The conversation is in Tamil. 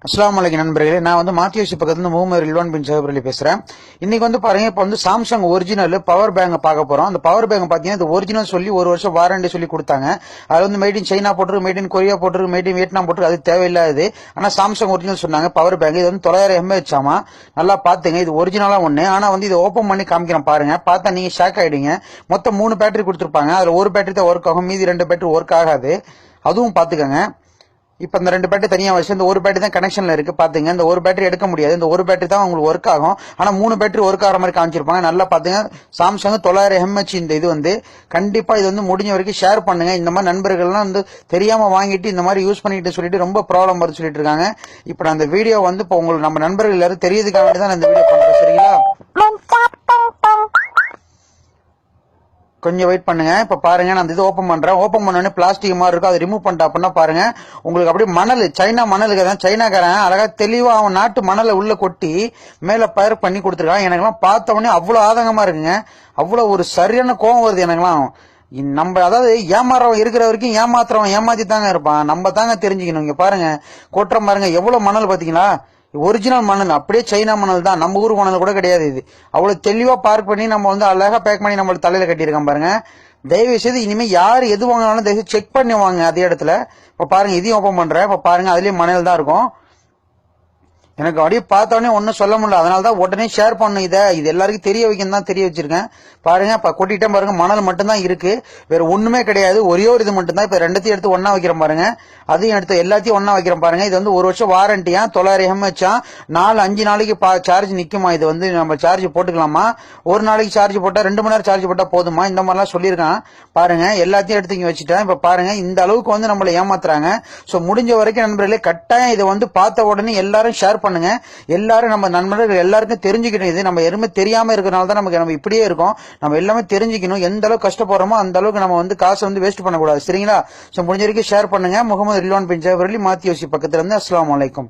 அஸ்ஸலாமு அலைக்கும் நண்பர்களே, நான் வந்து மாத்தியோசி பக்கத்துல முகமது ரில்வான் பின் சஹப் அலி பேசுறேன். இன்னைக்கு வந்து பாருங்க, இப்ப வந்து சாம்சங் ஒரிஜினல் பவர் பேங்க் பார்க்க போறோம். அந்த பவர் பேங்க் பாத்தீங்கன்னா இது ஒரிஜினல் சொல்லி ஒரு வருஷம் வாரண்டி சொல்லி கொடுத்தாங்க. அது வந்து மேட் இன் சைனா போட்டுருக்கு, மேட் இன் கொரியா போட்டுருக்கு, மேட் இன் வியட்நாம் போட்டுருக்கு. அது தேவையில்லாது. ஆனா சாம்சங் ஒரிஜினல் சொன்னாங்க பவர் பேங்க். இது வந்து 900 mAh ஆமா. நல்லா பாத்துங்க, இது ஒரிஜினலா ஒண்ணு. ஆனா வந்து இது ஓபன் பண்ணி காமிக்கிறேன் பாருங்க. பார்த்தா நீங்க ஷாக் ஆயிடுங்க. மொத்தம் 3 பேட்டரி கொடுத்திருப்பாங்க. அதுல ஒரு பேட்டரி தான் ஒர்க் ஆகும், மீதி 2 பேட்டரி ஒர்க் ஆகாது. அதுவும் பாத்துக்கங்க. இப்ப இந்த 2 பேட்டரி தனியா வச்சு இந்த ஒரு பேட்டரி தான் கனெக்ஷன்ல இருக்கு. பாத்துங்க, இந்த ஒரு பேட்டரி எடுக்க முடியாது. இந்த ஒரு பேட்டரி தான் உங்களுக்கு ஒர்க் ஆகும். ஆனா 3 பேட்டரி ஒர்க் ஆகிற மாதிரி காமிச்சிருப்பாங்க. நல்லா பாத்துங்க. சாம்சங் 900 mAh இந்த இது வந்து கண்டிப்பா இது வந்து முடிஞ்ச வரைக்கும் ஷேர் பண்ணுங்க. இந்த மாதிரி நண்பர்கள்லாம் வந்து தெரியாம வாங்கிட்டு இந்த மாதிரி யூஸ் பண்ணிட்டு சொல்லிட்டு ரொம்ப ப்ராப்ளம் வருது சொல்லிட்டு இருக்காங்க. இப்ப நான் அந்த வீடியோ வந்து இப்போ உங்களுக்கு நம்ம நண்பர்கள் எல்லாரும் தெரியதுக்காக வேண்டி தான் இந்த வீடியோ பண்றேன். சரிங்களா, கொஞ்சம் வெயிட் பண்ணுங்க. இப்ப பாருங்க, நான் இது ஓபன் பண்றேன். ஓபன் பண்ணோடனே பிளாஸ்டிக் மாதிரி இருக்கும். அதை ரிமூவ் பண்ணிட்டா அப்படின்னா பாருங்க, உங்களுக்கு அப்படியே மணல், சைனா மணலுக்கு தான் சைனாக்காரன் அழகா தெளிவா அவன் நாட்டு மணலை உள்ள கொட்டி மேல பயிர் பண்ணி கொடுத்துருக்கான். எனக்கெல்லாம் பார்த்த உடனே அவ்வளவு ஆதங்கமா இருக்குங்க. அவ்வளவு ஒரு சரியான கோவம் வருது எனக்கெல்லாம். நம்ம அதாவது ஏமாறவன் இருக்கிற வரைக்கும் ஏமாத்துறவன் ஏமாத்தி தாங்க இருப்பான். நம்ம தாங்க தெரிஞ்சுக்கணும். இங்க பாருங்க, கொட்டுற பாருங்க எவ்வளவு மணல் பாத்தீங்களா. ஒரிஜினல் மணல், அப்படியே சைனா மணல் தான், நம்ம ஊர் மணல் கூட கிடையாது இது. அவ்வளவு தெளிவா பார்க் பண்ணி நம்ம வந்து அழகா பேக் பண்ணி நம்ம தலையில கட்டியிருக்கோம் பாருங்க. தயவு செய்து இனிமே யாரு எது வாங்கினாலும் தயவு செக் பண்ணி வாங்க அதே இடத்துல. இப்ப பாருங்க, இதையும் ஓபன் பண்றேன். இப்ப பாருங்க, அதுலயும் மணல் தான் இருக்கும். எனக்கு அப்படியே பார்த்தோன்னே ஒன்னும் சொல்ல முடியல. அதனாலதான் உடனே ஷேர் பண்ணு. இது எல்லாருக்கும் தெரிய வைக்கணும் தான் தெரிய வச்சிருக்கேன். பாருங்க, இப்ப கொட்டிட்டேன் பாருங்க. மணல் மட்டும் தான் இருக்கு, வேற ஒண்ணுமே கிடையாது. ஒரே ஒரு இது மட்டும் தான். இப்ப ரெண்டத்தையும் எடுத்து ஒன்னா வைக்கிறேன் பாருங்க. அதையும் எடுத்து எல்லாத்தையும் ஒன்னா வைக்கிறேன் பாருங்க. இது வந்து 1 வருஷம் வாரண்டியா, 900 mAh, 4-5 நாளைக்கு சார்ஜ் நிக்குமா. இது வந்து நம்ம சார்ஜ் போட்டுக்கலாமா, ஒரு நாளைக்கு சார்ஜ் போட்டா 2 மணி நேரம் சார்ஜ் போட்டா போதுமா, இந்த மாதிரிலாம் சொல்லியிருக்கான் பாருங்க. எல்லாத்தையும் எடுத்து இங்க வச்சுட்டேன். இப்ப பாருங்க, இந்த அளவுக்கு வந்து நம்மள ஏமாத்துறாங்க. சோ முடிஞ்ச வரைக்கும் நண்பர்களே, கட்டாயம் இதை வந்து பார்த்த உடனே எல்லாரும் ஷேர் பண்ணுங்க. எல்லாரும் நம்ம நண்பர்கள் எல்லாருக்கும் தெரிஞ்சுக்கணும். இது நம்ம எதுவுமே தெரியாம இருக்கிறனால தான் நம்ம இப்படியே இருக்கோம். நம்ம எல்லாமே தெரிஞ்சுக்கணும். எந்த அளவுக்கு கஷ்டப்படுறோமோ அந்த அளவுக்கு நம்ம வந்து காசை வந்து வேஸ்ட் பண்ணக்கூடாது. சரிங்களா, சோ முடிஞ்ச வரைக்கும் ஷேர் பண்ணுங்க. முகமது ரில்வான் பின் ஜாபர் அலி, மாத்தியோசி பக்கத்துல இருந்து. அஸ்ஸலாமு அலைக்கும்.